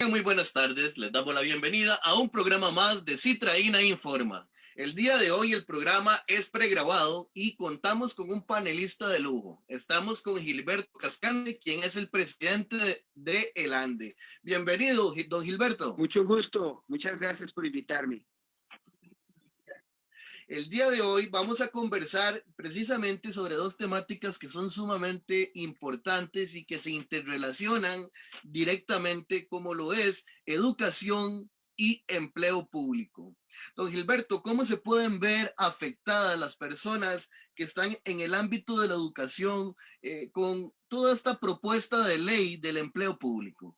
Tengan muy buenas tardes, les damos la bienvenida a un programa más de Citraína Informa. El día de hoy el programa es pregrabado y contamos con un panelista de lujo. Estamos con Gilberto Cascante, quien es el presidente de El Ande. Bienvenido, don Gilberto. Mucho gusto, muchas gracias por invitarme. El día de hoy vamos a conversar precisamente sobre dos temáticas que son sumamente importantes y que se interrelacionan directamente, como lo es educación y empleo público. Don Gilberto, ¿cómo se pueden ver afectadas las personas que están en el ámbito de la educación con toda esta propuesta de ley del empleo público?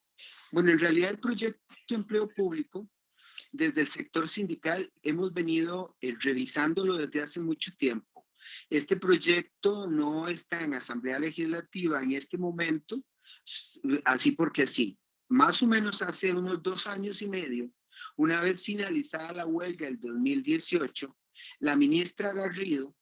Bueno, en realidad el proyecto de empleo público, desde el sector sindical, hemos venido revisándolo desde hace mucho tiempo. Este proyecto no está en Asamblea Legislativa en este momento, así porque sí. Más o menos hace unos 2 años y medio, una vez finalizada la huelga del 2018, la ministra Garrido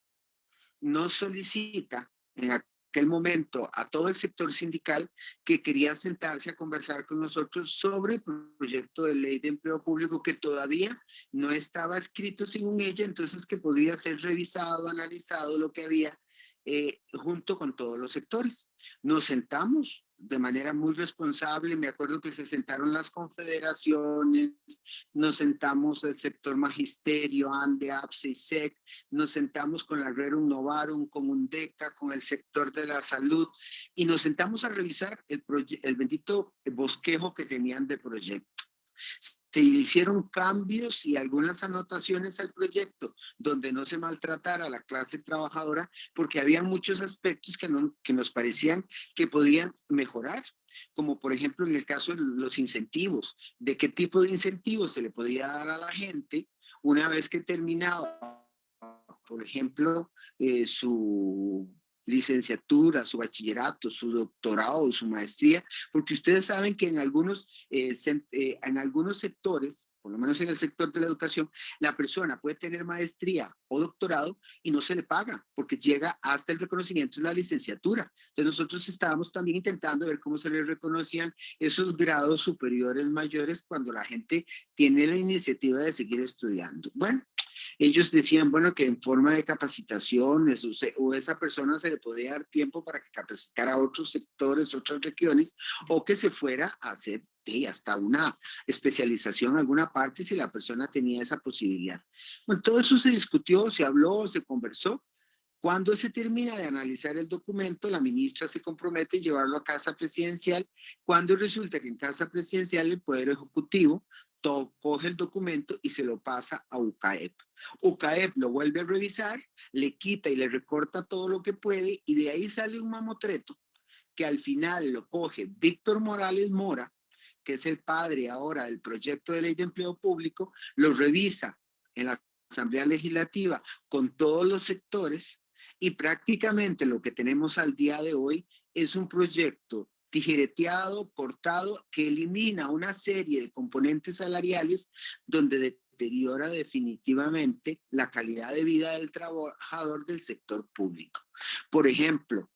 nos solicita en aquel momento a todo el sector sindical que quería sentarse a conversar con nosotros sobre el proyecto de ley de empleo público que todavía no estaba escrito según ella, entonces que podría ser revisado, analizado lo que había junto con todos los sectores. Nos sentamos de manera muy responsable, me acuerdo que se sentaron las confederaciones, nos sentamos el sector magisterio, ANDE, APSE y SEC, nos sentamos con la Rerum Novarum, con UNDECA, con el sector de la salud y nos sentamos a revisar el bendito bosquejo que tenían de proyecto. Se hicieron cambios y algunas anotaciones al proyecto donde no se maltratara a la clase trabajadora porque había muchos aspectos que nos parecían que podían mejorar, como por ejemplo en el caso de los incentivos, de qué tipo de incentivos se le podía dar a la gente una vez que terminaba, por ejemplo, su licenciatura, su bachillerato, su doctorado, su maestría, porque ustedes saben que en algunos sectores, por lo menos en el sector de la educación, la persona puede tener maestría o doctorado y no se le paga porque llega hasta el reconocimiento de la licenciatura. Entonces nosotros estábamos también intentando ver cómo se les reconocían esos grados superiores mayores cuando la gente tiene la iniciativa de seguir estudiando. Bueno, ellos decían, bueno, que en forma de capacitaciones o esa persona se le podía dar tiempo para que capacitara a otros sectores, otras regiones, o que se fuera a hacer hasta una especialización en alguna parte si la persona tenía esa posibilidad. Bueno, todo eso se discutió, se habló, se conversó. Cuando se termina de analizar el documento, la ministra se compromete a llevarlo a Casa Presidencial, cuando resulta que en Casa Presidencial el Poder Ejecutivo coge el documento y se lo pasa a UCAEP. UCAEP lo vuelve a revisar, le quita y le recorta todo lo que puede y de ahí sale un mamotreto que al final lo coge Víctor Morales Mora, que es el padre ahora del proyecto de ley de empleo público, lo revisa en la Asamblea Legislativa con todos los sectores y prácticamente lo que tenemos al día de hoy es un proyecto tijereteado, cortado, que elimina una serie de componentes salariales donde deteriora definitivamente la calidad de vida del trabajador del sector público. Por ejemplo,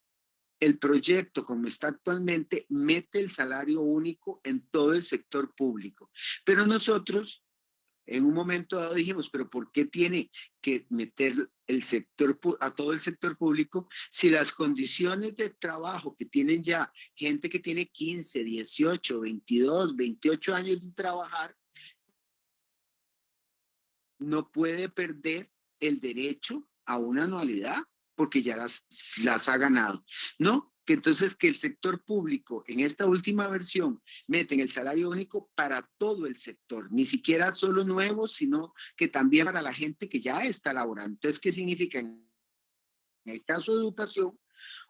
el proyecto, como está actualmente, mete el salario único en todo el sector público. Pero nosotros, en un momento dado, dijimos, pero ¿por qué tiene que meter a todo el sector público si las condiciones de trabajo que tienen ya gente que tiene 15, 18, 22, 28 años de trabajar, no puede perder el derecho a una anualidad porque ya las ha ganado? No, que entonces que el sector público en esta última versión meten el salario único para todo el sector, ni siquiera solo nuevos, sino que también para la gente que ya está laborando. Entonces, ¿qué significa? En el caso de educación,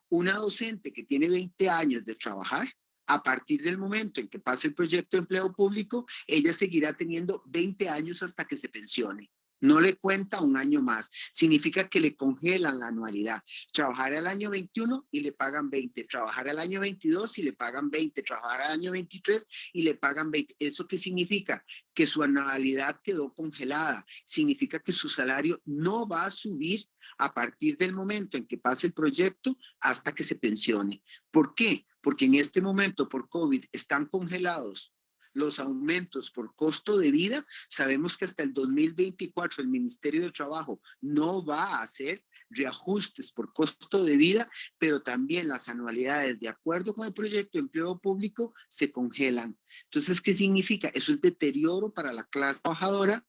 una docente que tiene 20 años de trabajar, a partir del momento en que pase el proyecto de empleo público, ella seguirá teniendo 20 años hasta que se pensione. No le cuenta un año más. Significa que le congelan la anualidad. Trabajar el año 21 y le pagan 20. Trabajar el año 22 y le pagan 20. Trabajar el año 23 y le pagan 20. ¿Eso qué significa? Que su anualidad quedó congelada. Significa que su salario no va a subir a partir del momento en que pase el proyecto hasta que se pensione. ¿Por qué? Porque en este momento por COVID están congelados los aumentos por costo de vida, sabemos que hasta el 2024 el Ministerio de Trabajo no va a hacer reajustes por costo de vida, pero también las anualidades, de acuerdo con el proyecto de empleo público, se congelan. Entonces, ¿qué significa? Eso es deterioro para la clase trabajadora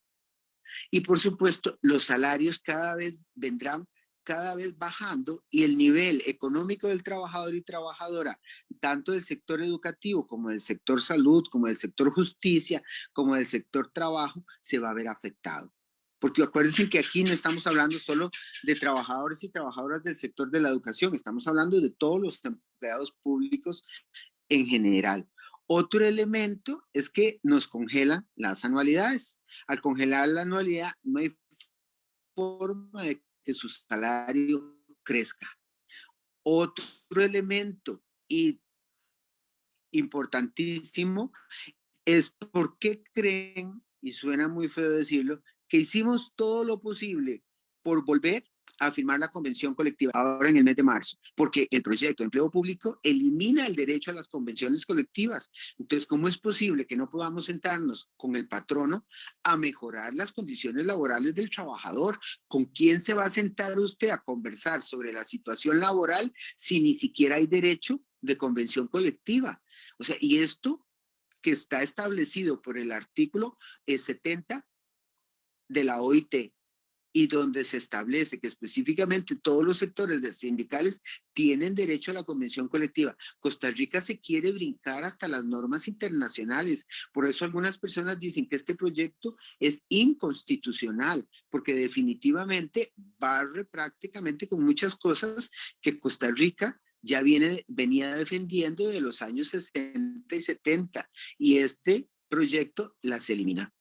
y, por supuesto, los salarios cada vez vendrán cada vez bajando y el nivel económico del trabajador y trabajadora, tanto del sector educativo como del sector salud, como del sector justicia, como del sector trabajo, se va a ver afectado. Porque acuérdense que aquí no estamos hablando solo de trabajadores y trabajadoras del sector de la educación, estamos hablando de todos los empleados públicos en general. Otro elemento es que nos congelan las anualidades. Al congelar la anualidad, no hay forma de que su salario crezca. Otro elemento importantísimo es por qué creen, y suena muy feo decirlo, que hicimos todo lo posible por volver a firmar la convención colectiva ahora en el mes de marzo, porque el proyecto de empleo público elimina el derecho a las convenciones colectivas. Entonces, ¿cómo es posible que no podamos sentarnos con el patrono a mejorar las condiciones laborales del trabajador? ¿Con quién se va a sentar usted a conversar sobre la situación laboral si ni siquiera hay derecho de convención colectiva? O sea, y esto que está establecido por el artículo 70 de la OIT y donde se establece que específicamente todos los sectores de sindicales tienen derecho a la convención colectiva. Costa Rica se quiere brincar hasta las normas internacionales. Por eso algunas personas dicen que este proyecto es inconstitucional, porque definitivamente barre prácticamente con muchas cosas que Costa Rica ya venía defendiendo de los años 60 y 70, y este proyecto las elimina.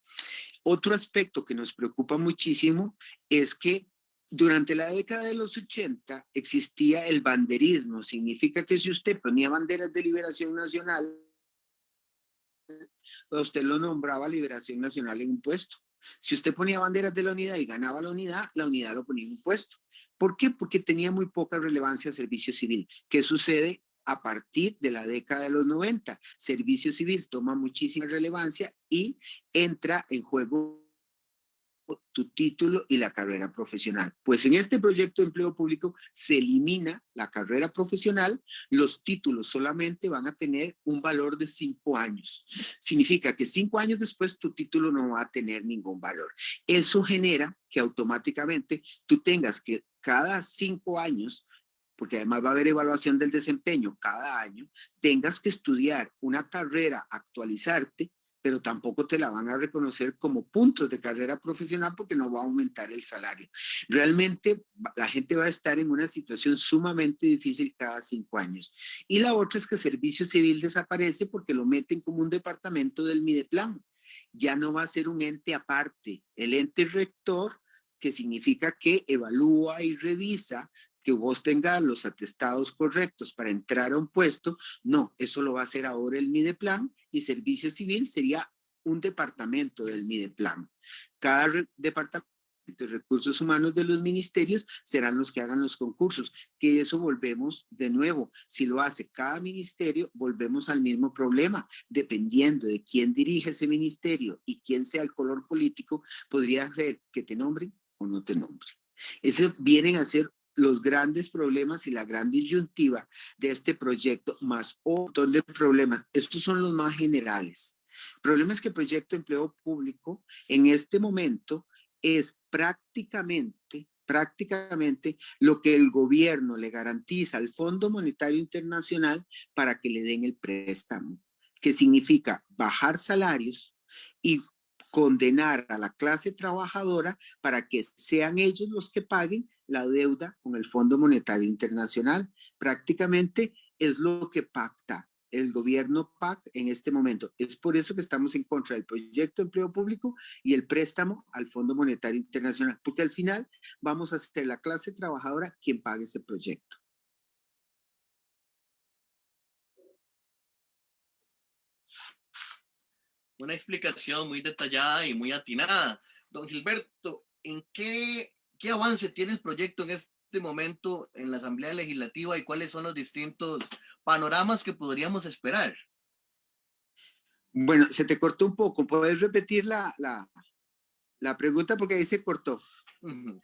Otro aspecto que nos preocupa muchísimo es que durante la década de los 80 existía el banderismo. Significa que si usted ponía banderas de liberación nacional, usted lo nombraba Liberación Nacional en un puesto. Si usted ponía banderas de la unidad y ganaba la unidad lo ponía en un puesto. ¿Por qué? Porque tenía muy poca relevancia servicio civil. ¿Qué sucede? A partir de la década de los 90, servicio civil toma muchísima relevancia y entra en juego tu título y la carrera profesional. Pues en este proyecto de empleo público se elimina la carrera profesional, los títulos solamente van a tener un valor de 5 años. Significa que 5 años después tu título no va a tener ningún valor. Eso genera que automáticamente tú tengas que cada 5 años, porque además va a haber evaluación del desempeño cada año, tengas que estudiar una carrera, actualizarte, pero tampoco te la van a reconocer como puntos de carrera profesional porque no va a aumentar el salario. Realmente la gente va a estar en una situación sumamente difícil cada 5 años. Y la otra es que Servicio Civil desaparece porque lo meten como un departamento del Mideplan. Ya no va a ser un ente aparte. El ente rector, que significa que evalúa y revisa que vos tengas los atestados correctos para entrar a un puesto, no, eso lo va a hacer ahora el Mideplan y Servicio Civil sería un departamento del Mideplan. Cada departamento de recursos humanos de los ministerios serán los que hagan los concursos, que eso volvemos de nuevo, si lo hace cada ministerio, volvemos al mismo problema, dependiendo de quién dirige ese ministerio y quién sea el color político, podría ser que te nombren o no te nombren. Eso vienen a ser los grandes problemas y la gran disyuntiva de este proyecto, más un montón de problemas. Estos son los más generales. El problema es que el proyecto de empleo público en este momento es prácticamente lo que el gobierno le garantiza al Fondo Monetario Internacional para que le den el préstamo, que significa bajar salarios y condenar a la clase trabajadora para que sean ellos los que paguen la deuda con el Fondo Monetario Internacional. Prácticamente es lo que pacta el gobierno PAC en este momento. Es por eso que estamos en contra del proyecto de empleo público y el préstamo al Fondo Monetario Internacional, porque al final vamos a ser la clase trabajadora quien pague ese proyecto. Una explicación muy detallada y muy atinada. Don Gilberto, ¿en qué avance tiene el proyecto en este momento en la Asamblea Legislativa y cuáles son los distintos panoramas que podríamos esperar? Bueno, se te cortó un poco. ¿Puedes repetir la pregunta? Porque ahí se cortó. Ujú.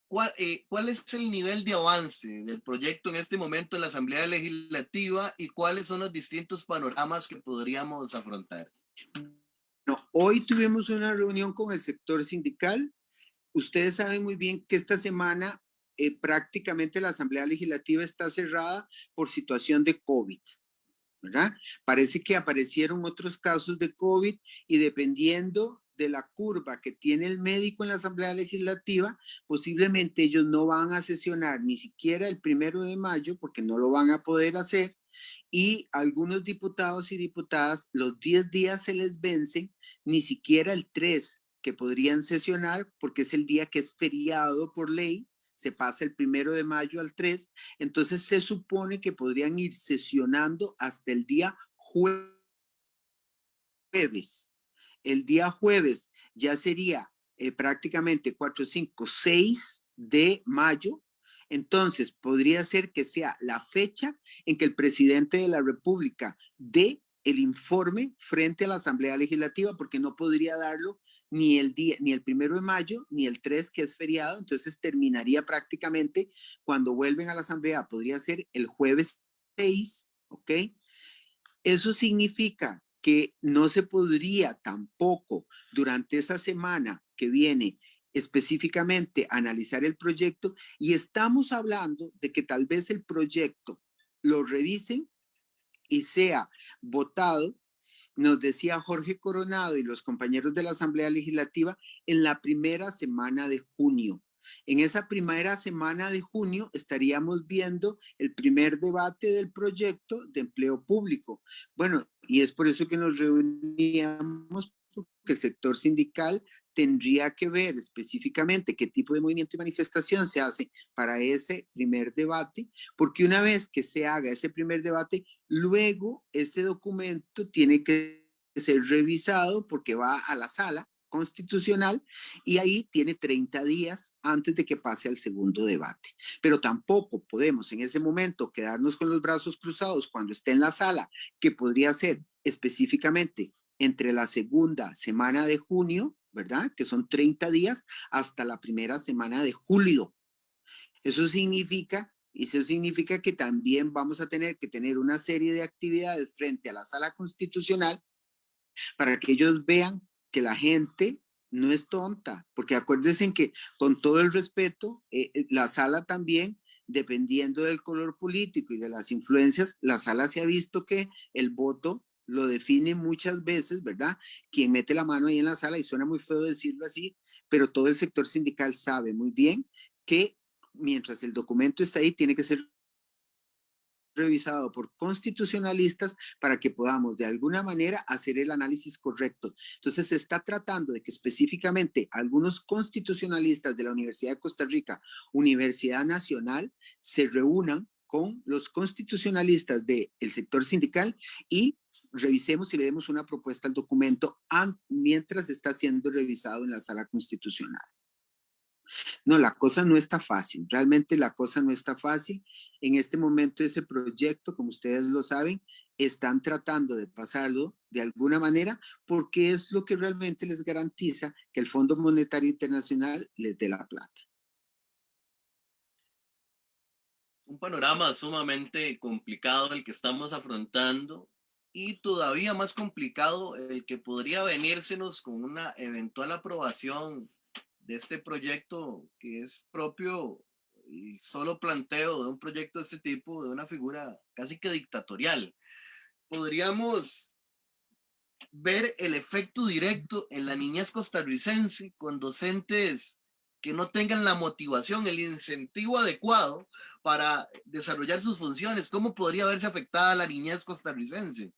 ¿Cuál es el nivel de avance del proyecto en este momento en la Asamblea Legislativa y cuáles son los distintos panoramas que podríamos afrontar? No, hoy tuvimos una reunión con el sector sindical. Ustedes saben muy bien que esta semana prácticamente la Asamblea Legislativa está cerrada por situación de COVID, ¿verdad? Parece que aparecieron otros casos de COVID y dependiendo de la curva que tiene el médico en la Asamblea Legislativa, posiblemente ellos no van a sesionar ni siquiera el 1 de mayo porque no lo van a poder hacer y algunos diputados y diputadas los 10 días se les vencen, ni siquiera el 3 que podrían sesionar porque es el día que es feriado por ley, se pasa el 1 de mayo al 3, entonces se supone que podrían ir sesionando hasta el día jueves. El día jueves ya sería prácticamente 4, 5, 6 de mayo. Entonces, podría ser que sea la fecha en que el presidente de la República dé el informe frente a la Asamblea Legislativa, porque no podría darlo ni el día, ni el 1 de mayo, ni el 3, que es feriado. Entonces, terminaría prácticamente cuando vuelven a la Asamblea, podría ser el jueves 6, ¿ok? Eso significa que no se podría tampoco durante esa semana que viene específicamente analizar el proyecto y estamos hablando de que tal vez el proyecto lo revisen y sea votado, nos decía Jorge Coronado y los compañeros de la Asamblea Legislativa, en la primera semana de junio. En esa primera semana de junio estaríamos viendo el primer debate del proyecto de empleo público. Bueno, y es por eso que nos reuníamos, porque el sector sindical tendría que ver específicamente qué tipo de movimiento y manifestación se hace para ese primer debate, porque una vez que se haga ese primer debate, luego ese documento tiene que ser revisado porque va a la sala constitucional y ahí tiene 30 días antes de que pase al segundo debate. Pero tampoco podemos en ese momento quedarnos con los brazos cruzados cuando esté en la sala, que podría ser específicamente entre la segunda semana de junio, ¿verdad? Que son 30 días, hasta la primera semana de julio. Eso significa que también vamos a tener que tener una serie de actividades frente a la sala constitucional para que ellos vean que la gente no es tonta, porque acuérdense que con todo el respeto, la sala también, dependiendo del color político y de las influencias, la sala se ha visto que el voto lo define muchas veces, ¿verdad? Quien mete la mano ahí en la sala, y suena muy feo decirlo así, pero todo el sector sindical sabe muy bien que mientras el documento está ahí, tiene que ser revisado por constitucionalistas para que podamos de alguna manera hacer el análisis correcto. Entonces se está tratando de que específicamente algunos constitucionalistas de la Universidad de Costa Rica, Universidad Nacional, se reúnan con los constitucionalistas del sector sindical y revisemos y le demos una propuesta al documento mientras está siendo revisado en la sala constitucional. No, la cosa no está fácil, realmente la cosa no está fácil. En este momento ese proyecto, como ustedes lo saben, están tratando de pasarlo de alguna manera porque es lo que realmente les garantiza que el Fondo Monetario Internacional les dé la plata. Un panorama sumamente complicado el que estamos afrontando y todavía más complicado el que podría venírsenos con una eventual aprobación de este proyecto que es propio y solo planteo de un proyecto de este tipo, de una figura casi que dictatorial. Podríamos ver el efecto directo en la niñez costarricense con docentes que no tengan la motivación, el incentivo adecuado para desarrollar sus funciones. ¿Cómo podría verse afectada la niñez costarricense?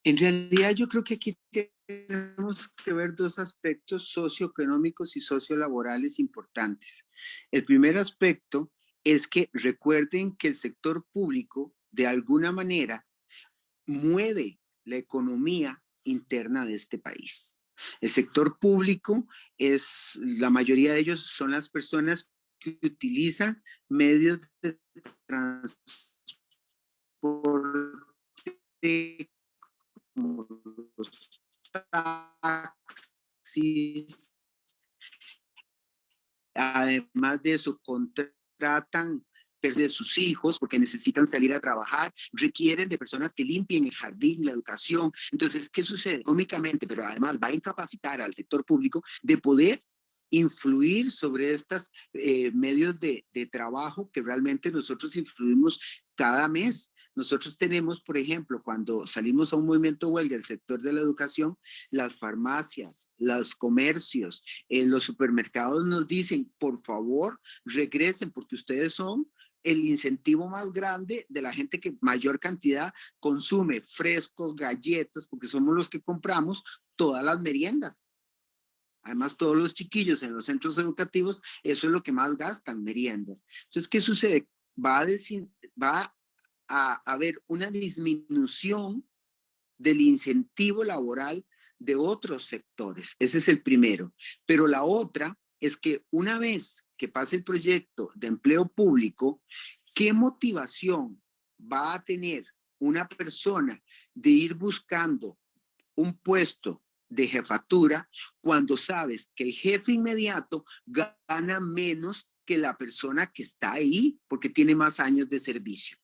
En realidad yo creo que aquí tenemos que ver dos aspectos socioeconómicos y sociolaborales importantes. El primer aspecto es que recuerden que el sector público de alguna manera mueve la economía interna de este país. El sector público es, la mayoría de ellos son las personas que utilizan medios de transporte los taxis. Además de eso, contratan de sus hijos porque necesitan salir a trabajar, requieren de personas que limpien el jardín, la educación. Entonces, ¿qué sucede? Económicamente, pero además va a incapacitar al sector público de poder influir sobre estos medios de trabajo que realmente nosotros influimos cada mes. Nosotros tenemos, por ejemplo, cuando salimos a un movimiento de huelga del sector de la educación, las farmacias, los comercios, los supermercados nos dicen, por favor, regresen porque ustedes son el incentivo más grande de la gente que mayor cantidad consume frescos, galletas, porque somos los que compramos todas las meriendas. Además, todos los chiquillos en los centros educativos, eso es lo que más gastan, meriendas. Entonces, ¿qué sucede? Va a haber una disminución del incentivo laboral de otros sectores. Ese es el primero. Pero la otra es que una vez que pase el proyecto de empleo público, ¿qué motivación va a tener una persona de ir buscando un puesto de jefatura cuando sabes que el jefe inmediato gana menos que la persona que está ahí porque tiene más años de servicio?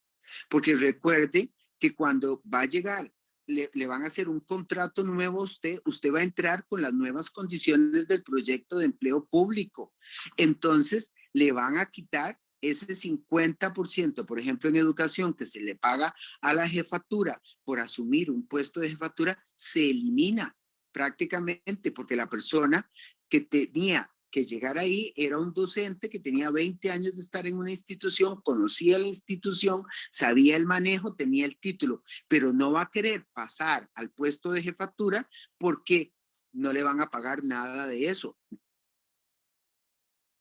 Porque recuerde que cuando va a llegar, le van a hacer un contrato nuevo a usted va a entrar con las nuevas condiciones del proyecto de empleo público. Entonces, le van a quitar ese 50%, por ejemplo, en educación, que se le paga a la jefatura por asumir un puesto de jefatura, se elimina prácticamente porque la persona que tenía que llegar ahí era un docente que tenía 20 años de estar en una institución, conocía la institución, sabía el manejo, tenía el título, pero no va a querer pasar al puesto de jefatura porque no le van a pagar nada de eso.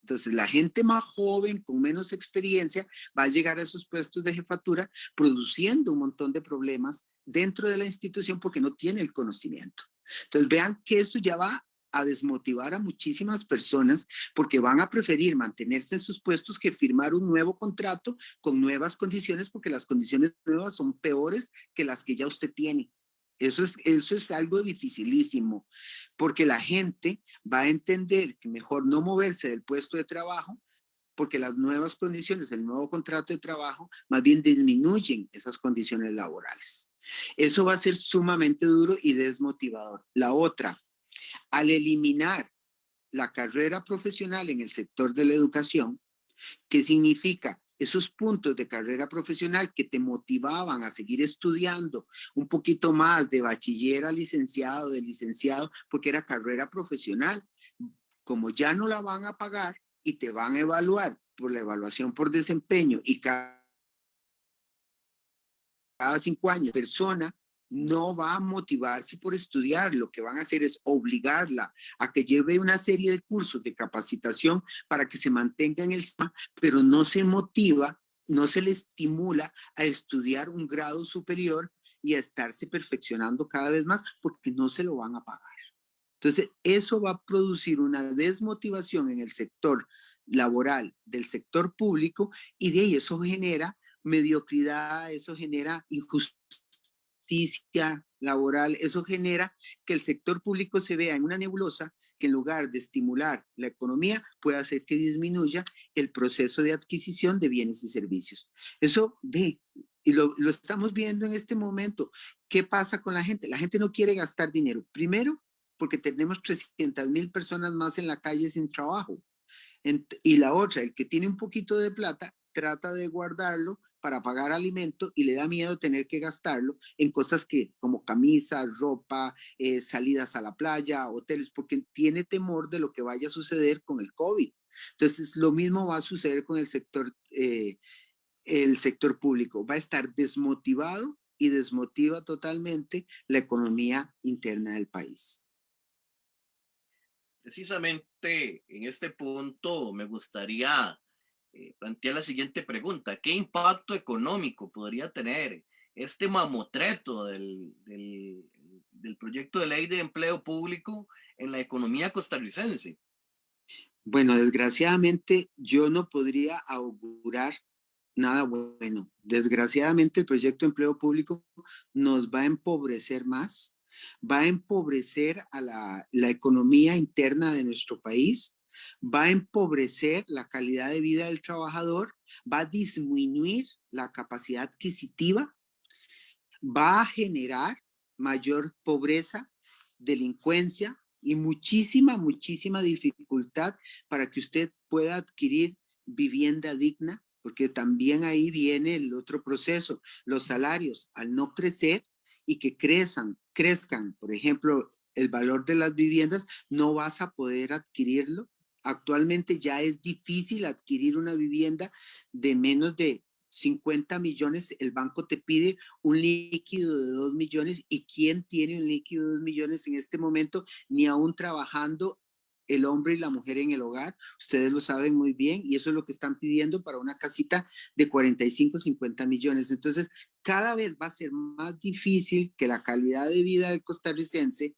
Entonces, la gente más joven, con menos experiencia, va a llegar a esos puestos de jefatura produciendo un montón de problemas dentro de la institución porque no tiene el conocimiento. Entonces, vean que eso ya va a desmotivar a muchísimas personas porque van a preferir mantenerse en sus puestos que firmar un nuevo contrato con nuevas condiciones porque las condiciones nuevas son peores que las que ya usted tiene. Eso es algo dificilísimo, porque la gente va a entender que mejor no moverse del puesto de trabajo, porque las nuevas condiciones, el nuevo contrato de trabajo, más bien disminuyen esas condiciones laborales. Eso va a ser sumamente duro y desmotivador. La otra, al eliminar la carrera profesional en el sector de la educación, ¿qué significa? Esos puntos de carrera profesional que te motivaban a seguir estudiando un poquito más de bachiller a licenciado, de licenciado, porque era carrera profesional. Como ya no la van a pagar y te van a evaluar por la evaluación por desempeño y cada 5 años, persona no va a motivarse por estudiar, lo que van a hacer es obligarla a que lleve una serie de cursos de capacitación para que se mantenga en el sistema, pero no se motiva, no se le estimula a estudiar un grado superior y a estarse perfeccionando cada vez más porque no se lo van a pagar. Entonces, eso va a producir una desmotivación en el sector laboral del sector público y de ahí eso genera mediocridad, eso genera injusticia laboral, eso genera que el sector público se vea en una nebulosa que en lugar de estimular la economía puede hacer que disminuya el proceso de adquisición de bienes y servicios. Y lo estamos viendo en este momento. ¿Qué pasa con la gente? La gente no quiere gastar dinero. Primero, porque tenemos 300,000 personas más en la calle sin trabajo. Y la otra, el que tiene un poquito de plata, trata de guardarlo para pagar alimento y le da miedo tener que gastarlo en cosas como camisas, ropa, salidas a la playa, hoteles, porque tiene temor de lo que vaya a suceder con el COVID. Entonces, lo mismo va a suceder con el sector público. Va a estar desmotivado y desmotiva totalmente la economía interna del país. Precisamente en este punto me gustaría plantear la siguiente pregunta. ¿Qué impacto económico podría tener este mamotreto del proyecto de ley de empleo público en la economía costarricense? Bueno, desgraciadamente yo no podría augurar nada bueno. Desgraciadamente, el proyecto de empleo público nos va a empobrecer más, va a empobrecer a la economía interna de nuestro país, va a empobrecer la calidad de vida del trabajador, va a disminuir la capacidad adquisitiva, va a generar mayor pobreza, delincuencia y muchísima dificultad para que usted pueda adquirir vivienda digna, porque también ahí viene el otro proceso. Los salarios, al no crecer y que crezcan, por ejemplo, el valor de las viviendas, no vas a poder adquirirlo. Actualmente ya es difícil adquirir una vivienda de menos de 50 millones, el banco te pide un líquido de 2 millones. ¿Y quién tiene un líquido de 2 millones en este momento? Ni aún trabajando el hombre y la mujer en el hogar. Ustedes lo saben muy bien y eso es lo que están pidiendo para una casita de 45, 50 millones. Entonces, cada vez va a ser más difícil que la calidad de vida del costarricense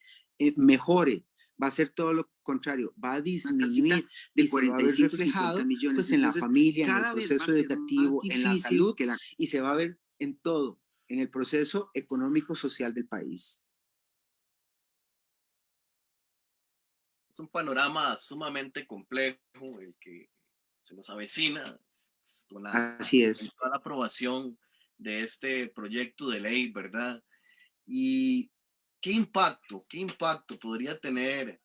mejore. Va a ser todo lo contrario, va a disminuir y se va a ver reflejado pues en la familia, en el proceso educativo, en la salud y se va a ver en todo, en el proceso económico social del país. Es un panorama sumamente complejo el que se nos avecina con la Así es. eventual aprobación de este proyecto de ley, ¿verdad? Y qué impacto podría tener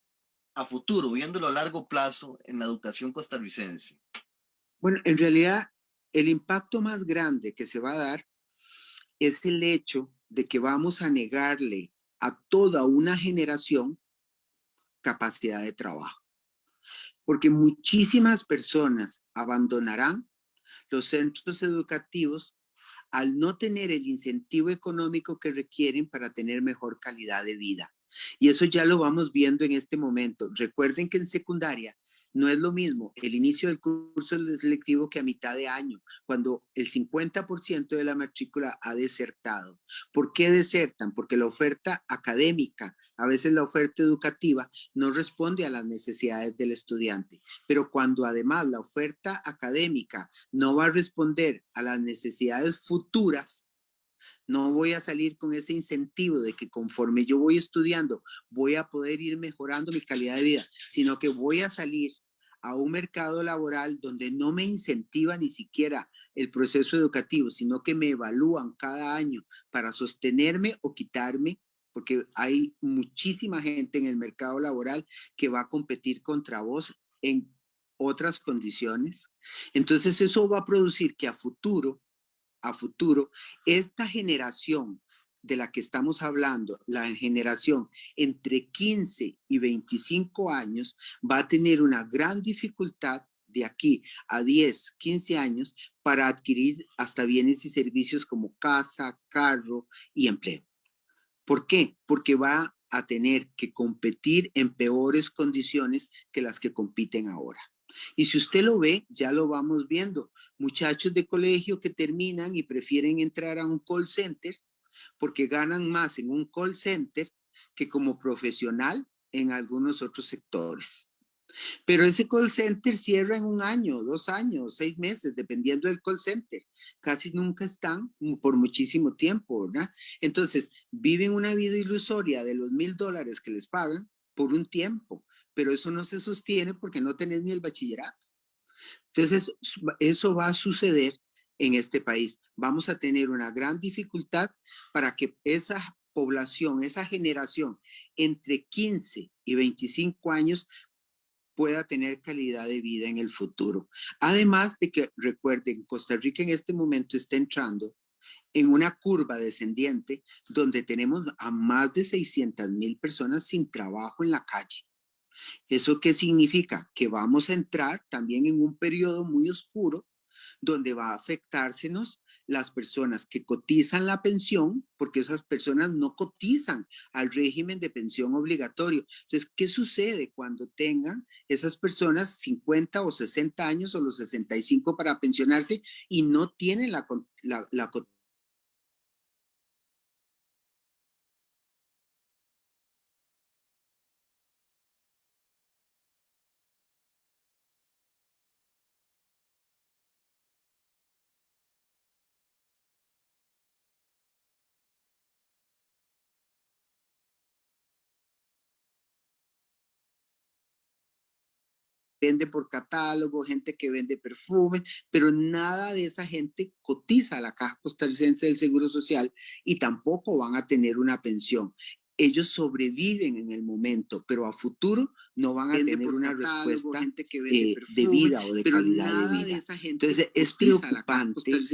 a futuro, viéndolo a largo plazo, en la educación costarricense. Bueno, en realidad el impacto más grande que se va a dar es el hecho de que vamos a negarle a toda una generación capacidad de trabajo, porque muchísimas personas abandonarán los centros educativos al no tener el incentivo económico que requieren para tener mejor calidad de vida. Y eso ya lo vamos viendo en este momento. Recuerden que en secundaria no es lo mismo el inicio del curso selectivo que a mitad de año, cuando el 50% de la matrícula ha desertado. ¿Por qué desertan? Porque la oferta académica, a veces la oferta educativa, no responde a las necesidades del estudiante. Pero cuando además la oferta académica no va a responder a las necesidades futuras, no voy a salir con ese incentivo de que conforme yo voy estudiando voy a poder ir mejorando mi calidad de vida, sino que voy a salir a un mercado laboral donde no me incentiva ni siquiera el proceso educativo, sino que me evalúan cada año para sostenerme o quitarme, porque hay muchísima gente en el mercado laboral que va a competir contra vos en otras condiciones. Entonces eso va a producir que a futuro, esta generación de la que estamos hablando, la generación entre 15 y 25 años, va a tener una gran dificultad de aquí a 10, 15 años para adquirir hasta bienes y servicios como casa, carro y empleo. ¿Por qué? Porque va a tener que competir en peores condiciones que las que compiten ahora. Y si usted lo ve, ya lo vamos viendo. Muchachos de colegio que terminan y prefieren entrar a un call center porque ganan más en un call center que como profesional en algunos otros sectores. Pero ese call center cierra en un año, 2 años, 6 meses, dependiendo del call center. Casi nunca están por muchísimo tiempo, ¿verdad? Entonces, viven una vida ilusoria de los $1,000 que les pagan por un tiempo, pero eso no se sostiene porque no tenés ni el bachillerato. Entonces, eso va a suceder en este país. Vamos a tener una gran dificultad para que esa población, esa generación entre 15 y 25 años pueda tener calidad de vida en el futuro. Además de que, recuerden, Costa Rica en este momento está entrando en una curva descendiente donde tenemos a más de 600,000 personas sin trabajo en la calle. ¿Eso qué significa? Que vamos a entrar también en un periodo muy oscuro donde va a afectársenos las personas que cotizan la pensión, porque esas personas no cotizan al régimen de pensión obligatorio. Entonces, ¿qué sucede cuando tengan esas personas 50 o 60 años o los 65 para pensionarse y no tienen la vende por catálogo, gente que vende perfume, pero nada de esa gente cotiza a la Caja Costarricense del Seguro Social y tampoco van a tener una pensión. Ellos sobreviven en el momento, pero a futuro no van a tener una respuesta de vida o de calidad de vida. Entonces es preocupante, es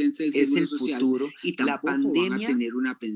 el futuro. La pandemia,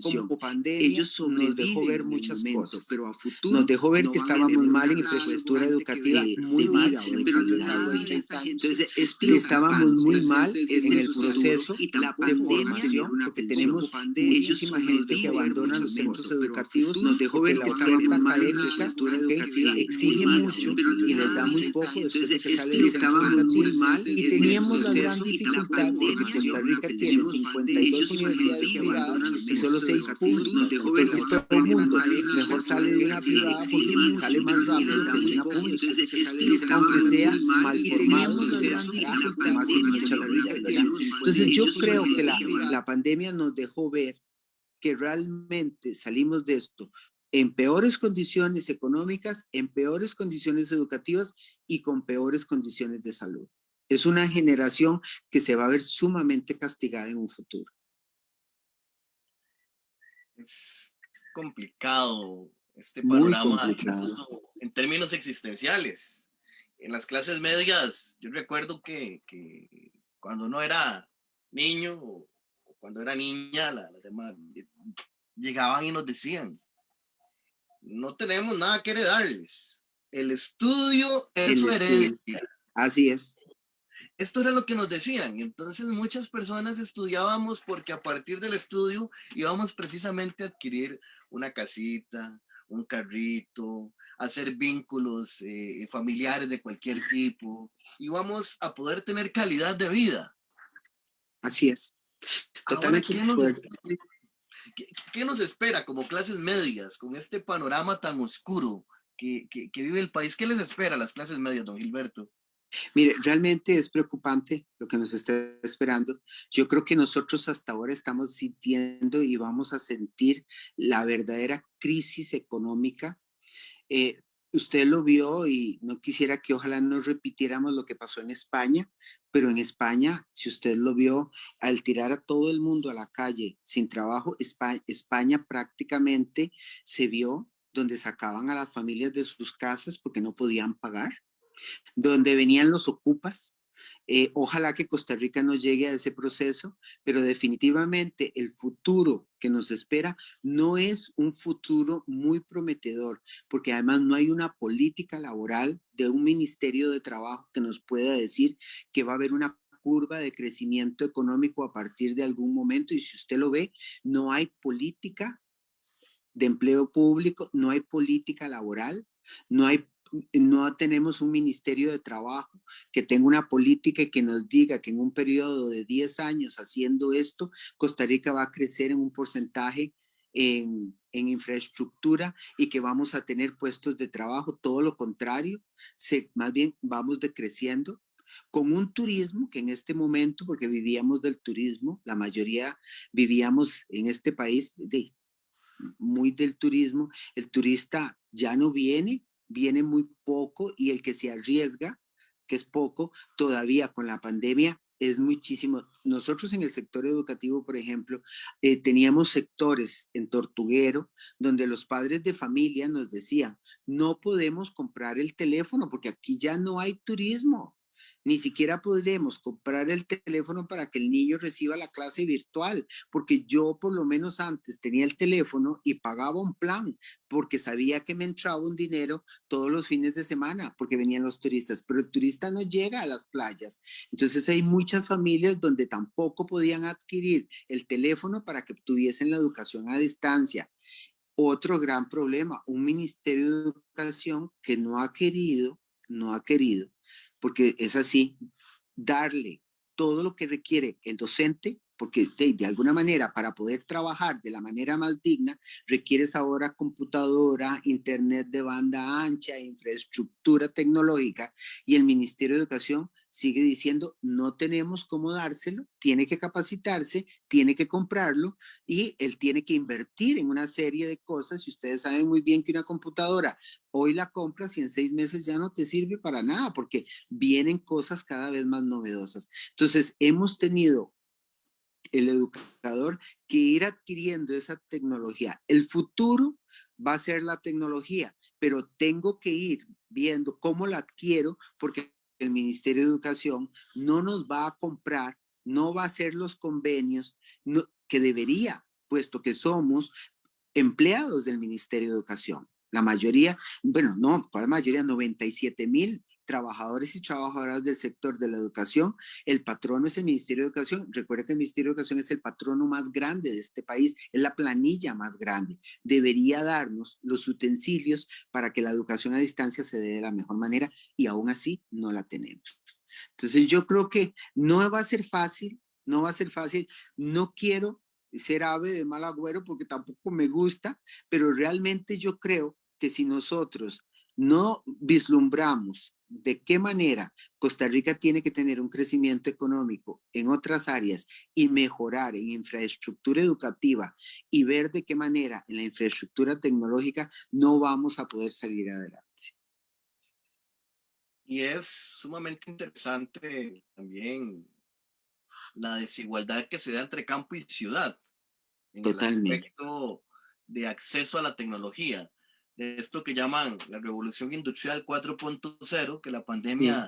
como pandemia, nos dejó ver muchas cosas. Pero a futuro Nos dejó ver no que van a estábamos tener mal una en infraestructura educativa, de muy mal, vida o de pero calidad nada de de vida. esa gente. Entonces es Estábamos muy mal es en el el futuro proceso y de tampoco van a tener formación, una porque pensión. tenemos Ellos muchísima gente que nos abandona dieron los centros muchas cosas, pero a educativos futuro nos dejó porque ver la que estábamos oferta mal en académica infraestructura ¿ok? educativa, exige muy mal, mucho pero y les da nada muy de esa poco gente. después de que Entonces sale del centro estábamos educativo. muy mal Y en el teníamos la proceso gran y la dificultad de que formación Costa Rica que tiene tenemos 52 ellos universidades que privadas abandonan los y solo centros 6 educativos, nos públicas. dejó ver que Entonces todo está el mundo mal en mejor infraestructura sale de una educativa, privada exige porque mucho sale más y les rápido da que de muy una poco. pública. Entonces Aunque estábamos sea muy mal mal y formado, teníamos la pero gran trabajo dificultad como hacen muchas de ellas, ¿verdad? Entonces yo creo que la pandemia nos dejó ver que realmente salimos de esto en peores condiciones económicas, en peores condiciones educativas y con peores condiciones de salud. Es una generación que se va a ver sumamente castigada en un futuro. Es complicado este Muy panorama, complicado. incluso en términos existenciales. En las clases medias, yo recuerdo que cuando uno era niño o cuando era niña, las demás llegaban y nos decían, no tenemos nada que heredarles. El estudio es su herencia. Así es. Esto era lo que nos decían. Entonces muchas personas estudiábamos porque a partir del estudio íbamos precisamente a adquirir una casita, un carrito, hacer vínculos familiares de cualquier tipo. Íbamos a poder tener calidad de vida. Así es. Ahora, Totalmente ¿qué nos espera como clases medias con este panorama tan oscuro que vive el país? ¿Qué les espera a las clases medias, don Gilberto? Mire, realmente es preocupante lo que nos está esperando. Yo creo que nosotros hasta ahora estamos sintiendo y vamos a sentir la verdadera crisis económica. Usted lo vio y no quisiera que ojalá no repitiéramos lo que pasó en España, pero en España, si usted lo vio, al tirar a todo el mundo a la calle sin trabajo, España prácticamente se vio donde sacaban a las familias de sus casas porque no podían pagar, donde venían los ocupas. Ojalá que Costa Rica no llegue a ese proceso, pero definitivamente el futuro que nos espera no es un futuro muy prometedor, porque además no hay una política laboral de un Ministerio de Trabajo que nos pueda decir que va a haber una curva de crecimiento económico a partir de algún momento, y si usted lo ve, no hay política de empleo público, no hay política laboral, no tenemos un ministerio de trabajo que tenga una política y que nos diga que en un periodo de 10 años haciendo esto, Costa Rica va a crecer en un porcentaje en infraestructura y que vamos a tener puestos de trabajo. Todo lo contrario, más bien vamos decreciendo con un turismo que en este momento, porque vivíamos del turismo, la mayoría vivíamos en este país muy del turismo, el turista ya no viene muy poco y el que se arriesga, que es poco, todavía con la pandemia es muchísimo. Nosotros en el sector educativo, por ejemplo, teníamos sectores en Tortuguero donde los padres de familia nos decían, no podemos comprar el teléfono porque aquí ya no hay turismo. Ni siquiera podremos comprar el teléfono para que el niño reciba la clase virtual, porque yo por lo menos antes tenía el teléfono y pagaba un plan, porque sabía que me entraba un dinero todos los fines de semana, porque venían los turistas, pero el turista no llega a las playas. Entonces hay muchas familias donde tampoco podían adquirir el teléfono para que tuviesen la educación a distancia. Otro gran problema, un Ministerio de Educación que no ha querido, porque es así, darle todo lo que requiere el docente, porque de alguna manera para poder trabajar de la manera más digna, requieres ahora computadora, internet de banda ancha, infraestructura tecnológica, y el Ministerio de Educación sigue diciendo no tenemos cómo dárselo, tiene que capacitarse, tiene que comprarlo y él tiene que invertir en una serie de cosas. Y ustedes saben muy bien que una computadora hoy la compras y en 6 meses ya no te sirve para nada porque vienen cosas cada vez más novedosas. Entonces hemos tenido el educador que ir adquiriendo esa tecnología. El futuro va a ser la tecnología, pero tengo que ir viendo cómo la adquiero porque el Ministerio de Educación no nos va a comprar, no va a hacer los convenios que debería, puesto que somos empleados del Ministerio de Educación. La mayoría, bueno, no, ¿cuál mayoría? 97,000 trabajadores y trabajadoras del sector de la educación. El patrono es el Ministerio de Educación. Recuerda que el Ministerio de Educación es el patrono más grande de este país, es la planilla más grande. Debería darnos los utensilios para que la educación a distancia se dé de la mejor manera y aún así no la tenemos. Entonces yo creo que no va a ser fácil, no va a ser fácil. No quiero ser ave de mal agüero porque tampoco me gusta, pero realmente yo creo que si nosotros no vislumbramos de qué manera Costa Rica tiene que tener un crecimiento económico en otras áreas y mejorar en infraestructura educativa y ver de qué manera en la infraestructura tecnológica, no vamos a poder salir adelante. Y es sumamente interesante también la desigualdad que se da entre campo y ciudad en el Totalmente. aspecto de acceso a la tecnología, de esto que llaman la revolución industrial 4.0, que la Sí. pandemia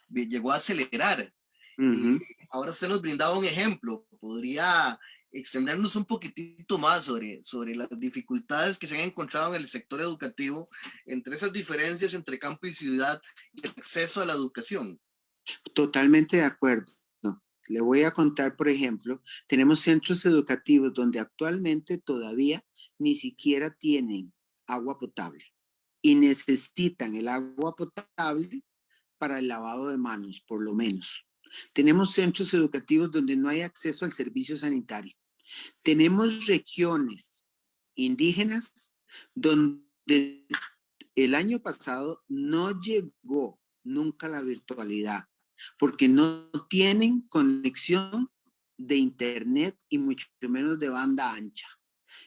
llegó a acelerar. Y Uh-huh. ahora se nos brindaba un ejemplo. Podría extendernos un poquitito más sobre las dificultades que se han encontrado en el sector educativo, entre esas diferencias entre campo y ciudad y el acceso a la educación. Totalmente de acuerdo. No. Le voy a contar, por ejemplo, tenemos centros educativos donde actualmente todavía ni siquiera tienen agua potable y necesitan el agua potable para el lavado de manos, por lo menos. Tenemos centros educativos donde no hay acceso al servicio sanitario. Tenemos regiones indígenas donde el año pasado no llegó nunca la virtualidad porque no tienen conexión de internet y mucho menos de banda ancha.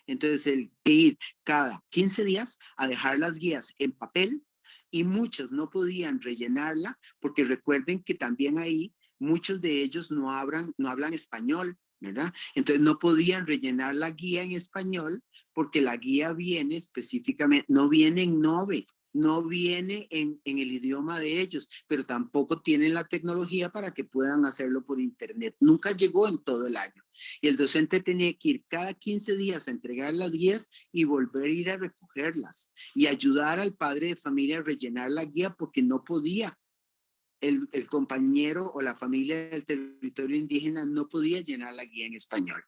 Entonces, el que ir cada 15 días a dejar las guías en papel y muchos no podían rellenarla porque recuerden que también ahí muchos de ellos no hablan español, ¿verdad? Entonces no podían rellenar la guía en español porque la guía viene específicamente, no viene en Nove, no viene en el idioma de ellos, pero tampoco tienen la tecnología para que puedan hacerlo por internet. Nunca llegó en todo el año. Y el docente tenía que ir cada 15 días a entregar las guías y volver a ir a recogerlas y ayudar al padre de familia a rellenar la guía porque no podía. El compañero o la familia del territorio indígena no podía llenar la guía en español.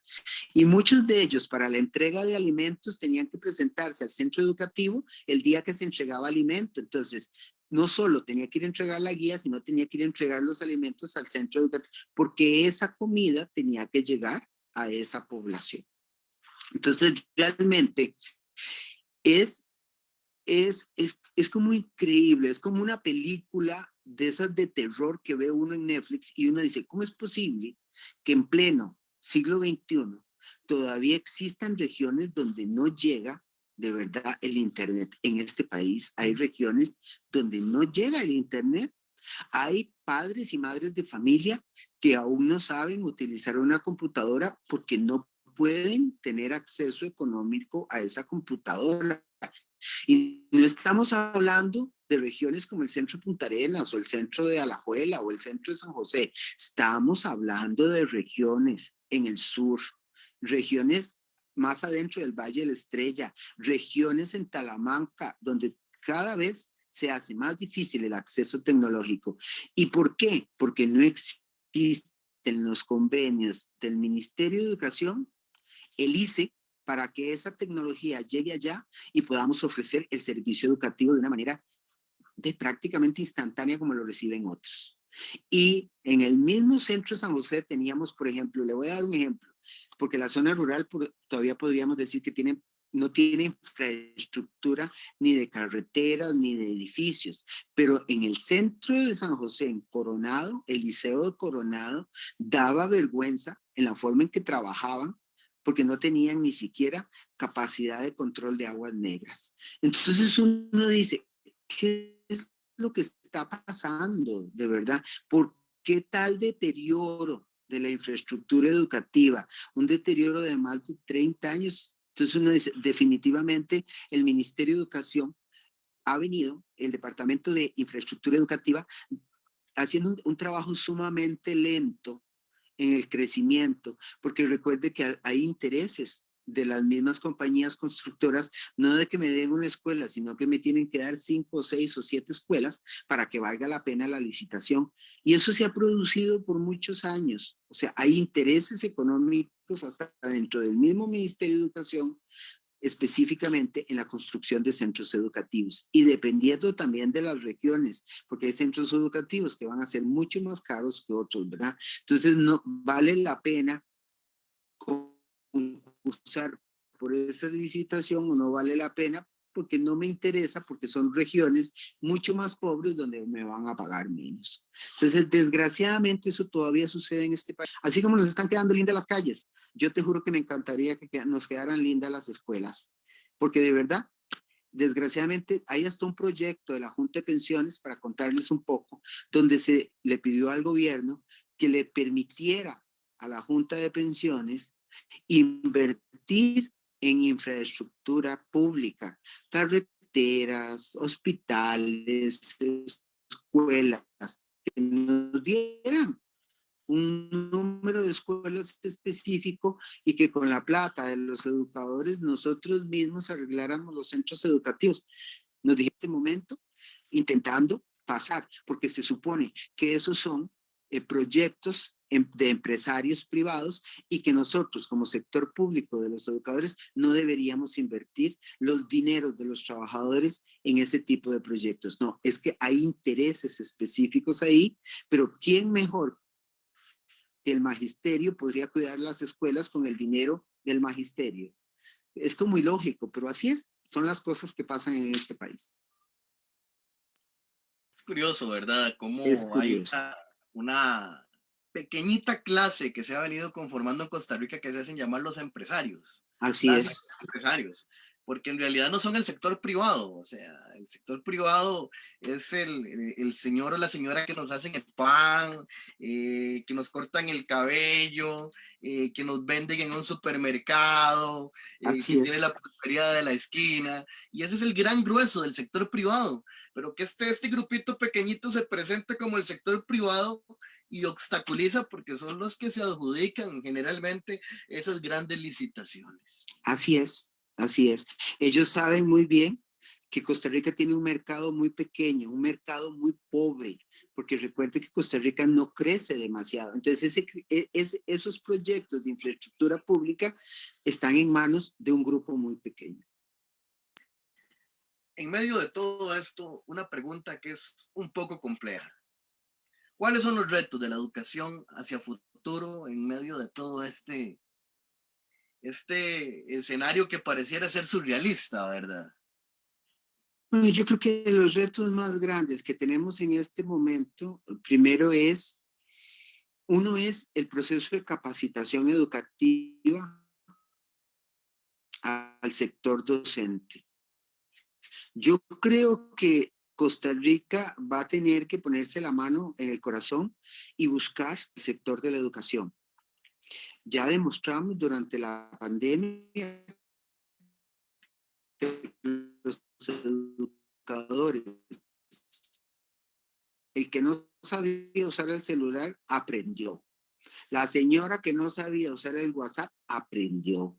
Y muchos de ellos para la entrega de alimentos tenían que presentarse al centro educativo el día que se entregaba alimento. Entonces, no solo tenía que ir a entregar la guía, sino tenía que ir a entregar los alimentos al centro educativo, porque esa comida tenía que llegar a esa población. Entonces, realmente es, es como increíble, es como una película de esas de terror que ve uno en Netflix y uno dice, ¿cómo es posible que en pleno siglo XXI todavía existan regiones donde no llega de verdad el Internet? En este país hay regiones donde no llega el Internet. Hay padres y madres de familia que aún no saben utilizar una computadora porque no pueden tener acceso económico a esa computadora. Y no estamos hablando de regiones como el centro de Punta Arenas o el centro de Alajuela o el centro de San José. Estamos hablando de regiones en el sur, regiones más adentro del Valle de la Estrella, regiones en Talamanca, donde cada vez se hace más difícil el acceso tecnológico. ¿Y por qué? Porque no existen los convenios del Ministerio de Educación, el ICE, para que esa tecnología llegue allá y podamos ofrecer el servicio educativo de una manera prácticamente instantánea como lo reciben otros. Y en el mismo centro de San José teníamos, por ejemplo, le voy a dar un ejemplo, porque la zona rural todavía podríamos decir que tiene no tiene infraestructura ni de carreteras ni de edificios, pero en el centro de San José, en Coronado, el Liceo de Coronado, daba vergüenza en la forma en que trabajaban, porque no tenían ni siquiera capacidad de control de aguas negras. Entonces uno dice, ¿qué es lo que está pasando de verdad? ¿Por qué tal deterioro de la infraestructura educativa? Un deterioro de más de 30 años. Entonces uno dice, definitivamente el Ministerio de Educación ha venido, el Departamento de Infraestructura Educativa, haciendo un trabajo sumamente lento en el crecimiento, porque recuerde que hay intereses de las mismas compañías constructoras, no de que me den una escuela, sino que me tienen que dar 5, 6 o 7 escuelas para que valga la pena la licitación. Y eso se ha producido por muchos años. O sea, hay intereses económicos hasta dentro del mismo Ministerio de Educación, específicamente en la construcción de centros educativos y dependiendo también de las regiones, porque hay centros educativos que van a ser mucho más caros que otros, ¿verdad? Entonces no vale la pena concursar por esta licitación o no vale la pena porque no me interesa, porque son regiones mucho más pobres donde me van a pagar menos. Entonces, desgraciadamente, eso todavía sucede en este país. Así como nos están quedando lindas las calles, yo te juro que me encantaría que nos quedaran lindas las escuelas, porque de verdad, desgraciadamente, hay hasta un proyecto de la Junta de Pensiones, para contarles un poco, donde se le pidió al gobierno que le permitiera a la Junta de Pensiones invertir en infraestructura pública, carreteras, hospitales, escuelas, que nos dieran un número de escuelas específico y que con la plata de los educadores nosotros mismos arregláramos los centros educativos. Nos dije en este momento intentando pasar, porque se supone que esos son proyectos de empresarios privados y que nosotros como sector público de los educadores no deberíamos invertir los dineros de los trabajadores en ese tipo de proyectos. No, es que hay intereses específicos ahí, pero ¿quién mejor que el magisterio podría cuidar las escuelas con el dinero del magisterio? Es como ilógico, pero así es, son las cosas que pasan en este país. Es curioso, ¿verdad? Es Cómo hay curioso. una pequeñita clase que se ha venido conformando en Costa Rica que se hacen llamar los empresarios, Así clases es. de empresarios, porque en realidad no son el sector privado, o sea, el sector privado es el señor o la señora que nos hacen el pan, que nos cortan el cabello, que nos venden en un supermercado, que Así tiene es. la pulpería de la esquina, y ese es el gran grueso del sector privado, pero que este grupito pequeñito se presenta como el sector privado y obstaculiza porque son los que se adjudican generalmente esas grandes licitaciones. Así es. Así es. Ellos saben muy bien que Costa Rica tiene un mercado muy pequeño, un mercado muy pobre, porque recuerde que Costa Rica no crece demasiado. Entonces, esos proyectos de infraestructura pública están en manos de un grupo muy pequeño. En medio de todo esto, una pregunta que es un poco compleja. ¿Cuáles son los retos de la educación hacia futuro en medio de todo este escenario que pareciera ser surrealista, ¿verdad? Bueno, yo creo que los retos más grandes que tenemos en este momento, primero uno es el proceso de capacitación educativa al sector docente. Yo creo que Costa Rica va a tener que ponerse la mano en el corazón y buscar el sector de la educación. Ya demostramos durante la pandemia que los educadores, el que no sabía usar el celular, aprendió. La señora que no sabía usar el WhatsApp, aprendió.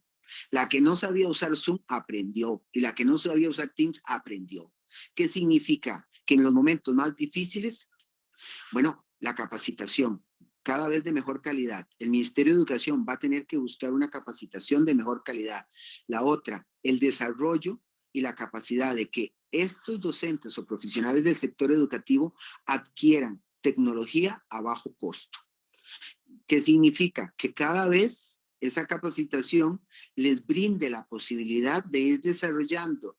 La que no sabía usar Zoom, aprendió. Y la que no sabía usar Teams, aprendió. ¿Qué significa? Que en los momentos más difíciles, bueno, la capacitación, cada vez de mejor calidad. El Ministerio de Educación va a tener que buscar una capacitación de mejor calidad. La otra, el desarrollo y la capacidad de que estos docentes o profesionales del sector educativo adquieran tecnología a bajo costo. ¿Qué significa? Que cada vez esa capacitación les brinde la posibilidad de ir desarrollando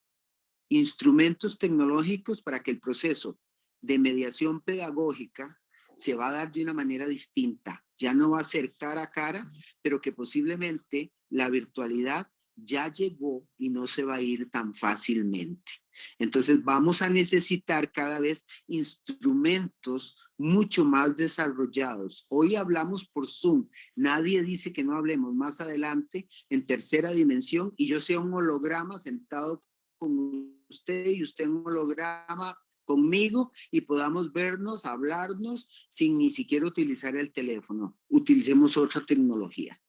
instrumentos tecnológicos para que el proceso de mediación pedagógica se va a dar de una manera distinta. Ya no va a ser cara a cara, pero que posiblemente la virtualidad ya llegó y no se va a ir tan fácilmente. Entonces vamos a necesitar cada vez instrumentos mucho más desarrollados. Hoy hablamos por Zoom. Nadie dice que no hablemos más adelante en tercera dimensión y yo sea un holograma sentado con usted y usted un holograma conmigo y podamos vernos, hablarnos sin ni siquiera utilizar el teléfono. Utilicemos otra tecnología.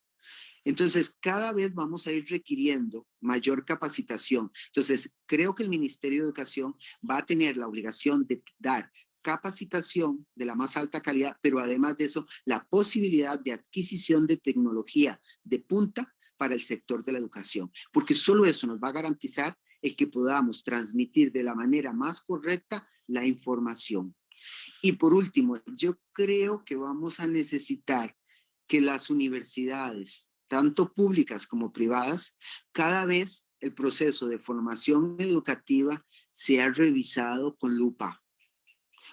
Entonces, cada vez vamos a ir requiriendo mayor capacitación. Entonces, creo que el Ministerio de Educación va a tener la obligación de dar capacitación de la más alta calidad, pero además de eso, la posibilidad de adquisición de tecnología de punta para el sector de la educación, porque solo eso nos va a garantizar el que podamos transmitir de la manera más correcta la información. Y por último, yo creo que vamos a necesitar que las universidades, tanto públicas como privadas, cada vez el proceso de formación educativa sea revisado con lupa,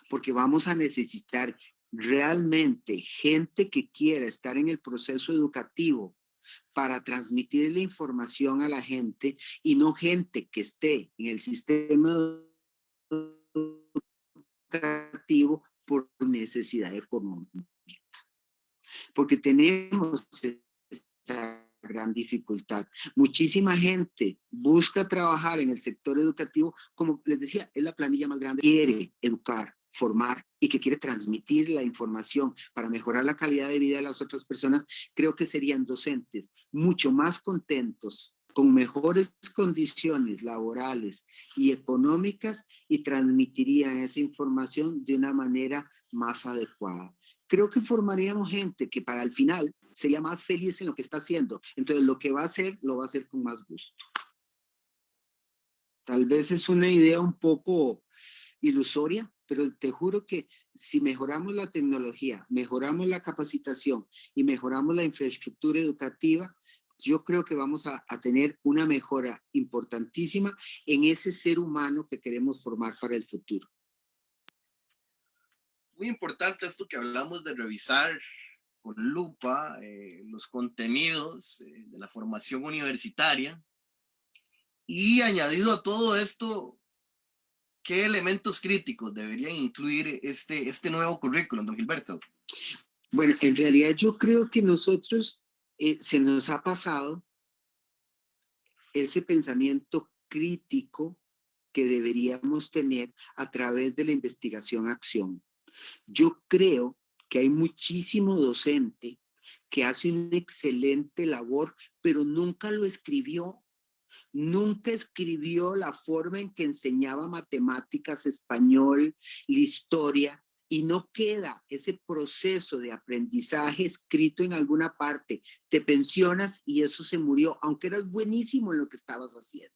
porque vamos a necesitar realmente gente que quiera estar en el proceso educativo para transmitir la información a la gente y no gente que esté en el sistema educativo por necesidad económica. Porque tenemos esa gran dificultad. Muchísima gente busca trabajar en el sector educativo, como les decía, es la planilla más grande, quiere educar, formar y que quiere transmitir la información para mejorar la calidad de vida de las otras personas. Creo que serían docentes mucho más contentos, con mejores condiciones laborales y económicas y transmitirían esa información de una manera más adecuada. Creo que formaríamos gente que para el final sería más feliz en lo que está haciendo. Entonces, lo que va a hacer, lo va a hacer con más gusto. Tal vez es una idea un poco ilusoria, pero te juro que si mejoramos la tecnología, mejoramos la capacitación y mejoramos la infraestructura educativa, yo creo que vamos a tener una mejora importantísima en ese ser humano que queremos formar para el futuro. Muy importante esto que hablamos de revisar con lupa los contenidos de la formación universitaria y añadido a todo esto, ¿qué elementos críticos deberían incluir este nuevo currículum, don Gilberto? Bueno, en realidad yo creo que nosotros se nos ha pasado ese pensamiento crítico que deberíamos tener a través de la investigación-acción. Yo creo que hay muchísimo docente que hace una excelente labor, pero nunca lo escribió. Nunca escribió la forma en que enseñaba matemáticas, español, la historia, y no queda ese proceso de aprendizaje escrito en alguna parte. Te pensionas y eso se murió, aunque eras buenísimo en lo que estabas haciendo.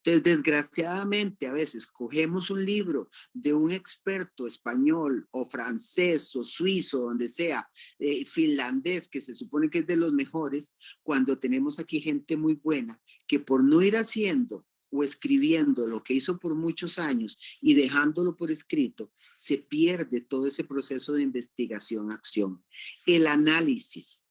Entonces, desgraciadamente, a veces cogemos un libro de un experto español o francés o suizo, donde sea, finlandés, que se supone que es de los mejores, cuando tenemos aquí gente muy buena, que por no ir haciendo o escribiendo lo que hizo por muchos años y dejándolo por escrito, se pierde todo ese proceso de investigación-acción. El análisis,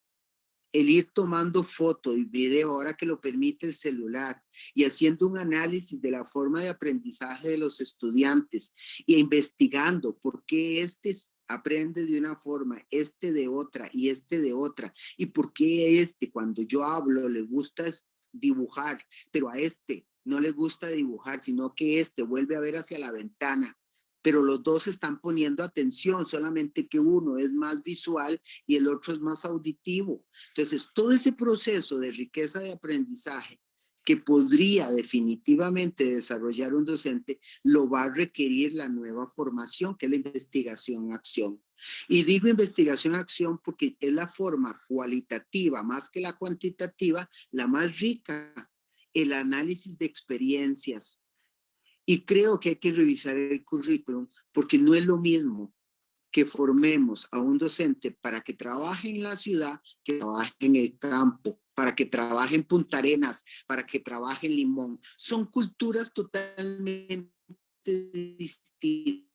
el ir tomando foto y video, ahora que lo permite el celular, y haciendo un análisis de la forma de aprendizaje de los estudiantes y investigando por qué este aprende de una forma, este de otra y este de otra, y por qué este cuando yo hablo le gusta dibujar, pero a este no le gusta dibujar, sino que este vuelve a ver hacia la ventana, pero los dos están poniendo atención, solamente que uno es más visual y el otro es más auditivo. Entonces, todo ese proceso de riqueza de aprendizaje que podría definitivamente desarrollar un docente, lo va a requerir la nueva formación, que es la investigación-acción. Y digo investigación-acción porque es la forma cualitativa, más que la cuantitativa, la más rica, el análisis de experiencias. Y creo que hay que revisar el currículum porque no es lo mismo que formemos a un docente para que trabaje en la ciudad, que trabaje en el campo, para que trabaje en Punta Arenas, para que trabaje en Limón. Son culturas totalmente distintas.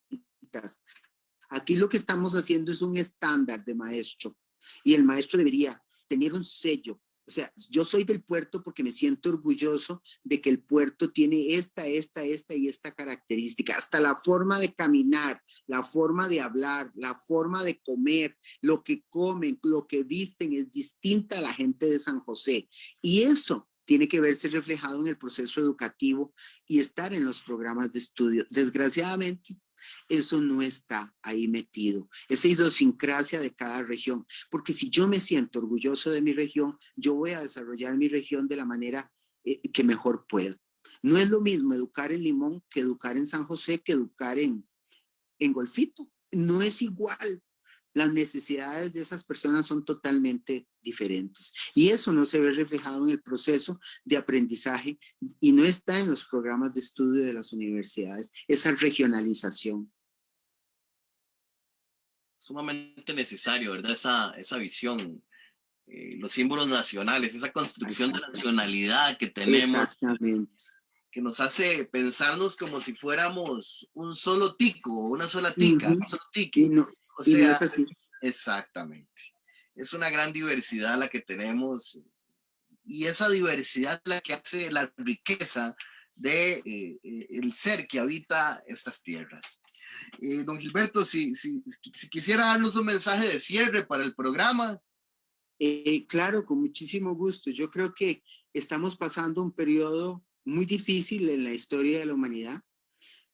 Aquí lo que estamos haciendo es un estándar de maestro y el maestro debería tener un sello. O sea, yo soy del puerto porque me siento orgulloso de que el puerto tiene esta y esta característica. Hasta la forma de caminar, la forma de hablar, la forma de comer, lo que comen, lo que visten es distinta a la gente de San José. Y eso tiene que verse reflejado en el proceso educativo y estar en los programas de estudio. Desgraciadamente, eso no está ahí metido, esa idiosincrasia de cada región, porque si yo me siento orgulloso de mi región, yo voy a desarrollar mi región de la manera que mejor puedo. No es lo mismo educar en Limón que educar en San José, que educar en Golfito, no es igual. Las necesidades de esas personas son totalmente diferentes. Y eso no se ve reflejado en el proceso de aprendizaje y no está en los programas de estudio de las universidades, esa regionalización. Sumamente necesario, ¿verdad? Esa visión, los símbolos nacionales, esa construcción de nacionalidad que tenemos, Exactamente. que nos hace pensarnos como si fuéramos un solo tico, una sola tica, un solo Y tique. no, O y no es sea, así. exactamente. Es una gran diversidad la que tenemos y esa diversidad es la que hace la riqueza de el ser que habita estas tierras. Don Gilberto, si quisiera darnos un mensaje de cierre para el programa. Claro, con muchísimo gusto. Yo creo que estamos pasando un periodo muy difícil en la historia de la humanidad.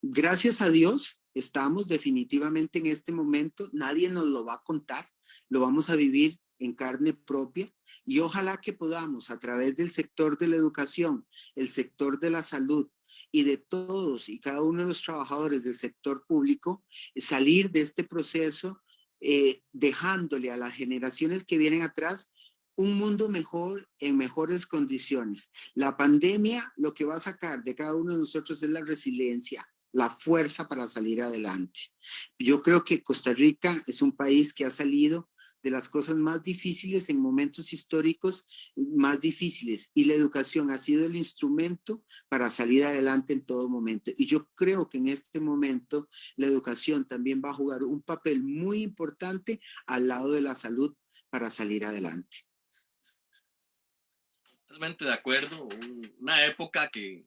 Gracias a Dios, estamos definitivamente en este momento, nadie nos lo va a contar, lo vamos a vivir en carne propia y ojalá que podamos a través del sector de la educación, el sector de la salud y de todos y cada uno de los trabajadores del sector público, salir de este proceso dejándole a las generaciones que vienen atrás un mundo mejor, en mejores condiciones. La pandemia lo que va a sacar de cada uno de nosotros es la resiliencia, la fuerza para salir adelante. Yo creo que Costa Rica es un país que ha salido de las cosas más difíciles en momentos históricos más difíciles y la educación ha sido el instrumento para salir adelante en todo momento. Y yo creo que en este momento la educación también va a jugar un papel muy importante al lado de la salud para salir adelante. Totalmente de acuerdo. Una época que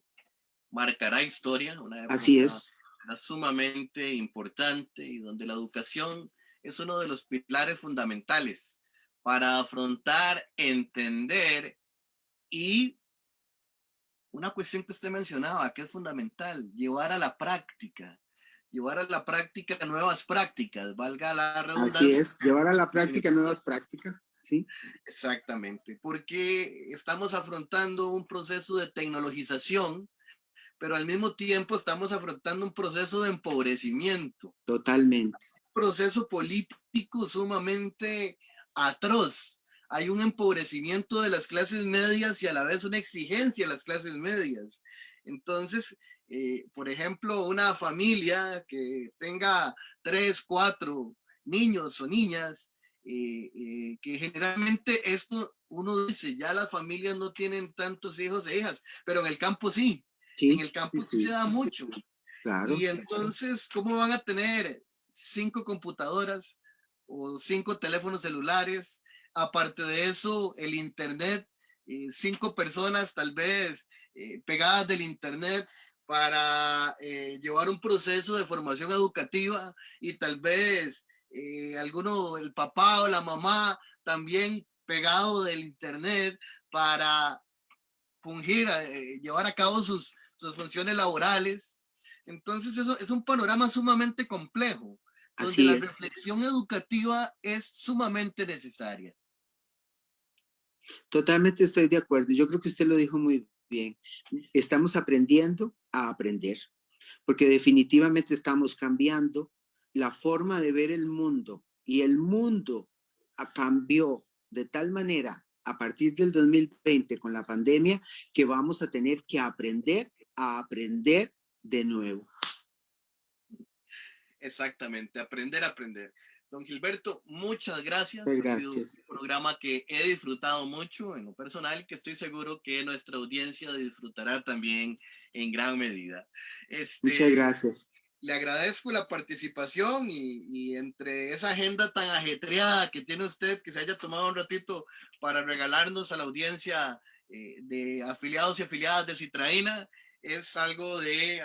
marcará historia, una Así época es. sumamente importante y donde la educación es uno de los pilares fundamentales para afrontar, entender y una cuestión que usted mencionaba, que es fundamental, llevar a la práctica nuevas prácticas, valga la Así redundancia. es, llevar a la práctica nuevas prácticas, ¿sí? Exactamente, porque estamos afrontando un proceso de tecnologización, pero al mismo tiempo estamos afrontando un proceso de empobrecimiento, Totalmente. un proceso político sumamente atroz. Hay un empobrecimiento de las clases medias y a la vez una exigencia a las clases medias. Entonces, por ejemplo, una familia que tenga 3, 4 niños o niñas, que generalmente esto uno dice, ya las familias no tienen tantos hijos e hijas, pero en el campo sí, en Sí, el campo sí, sí se sí, da mucho. claro. Y entonces, ¿cómo van a tener 5 computadoras o 5 teléfonos celulares? Aparte de eso, el Internet, 5 personas tal vez pegadas del Internet para llevar un proceso de formación educativa y tal vez alguno, el papá o la mamá también pegado del Internet para fungir, llevar a cabo sus funciones laborales. Entonces eso es un panorama sumamente complejo, donde Así la es. reflexión educativa es sumamente necesaria. Totalmente estoy de acuerdo. Yo creo que usted lo dijo muy bien. Estamos aprendiendo a aprender, porque definitivamente estamos cambiando la forma de ver el mundo y el mundo cambió de tal manera a partir del 2020 con la pandemia que vamos a tener que aprender a aprender de nuevo. Exactamente, aprender a aprender. Don Gilberto, muchas gracias. Pues Ha sido un gracias. programa que he disfrutado mucho en lo personal, que estoy seguro que nuestra audiencia disfrutará también en gran medida. Muchas Este, gracias. le agradezco la participación y entre esa agenda tan ajetreada que tiene usted, que se haya tomado un ratito para regalarnos a la audiencia de afiliados y afiliadas de Citraína, es algo de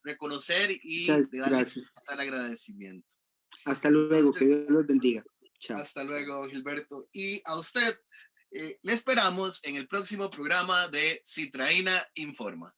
reconocer y Muchas de darle gracias. el agradecimiento. Hasta luego. Que Entonces, Dios los bendiga. Chao. hasta luego, Gilberto. Y a usted le esperamos en el próximo programa de Citraína Informa.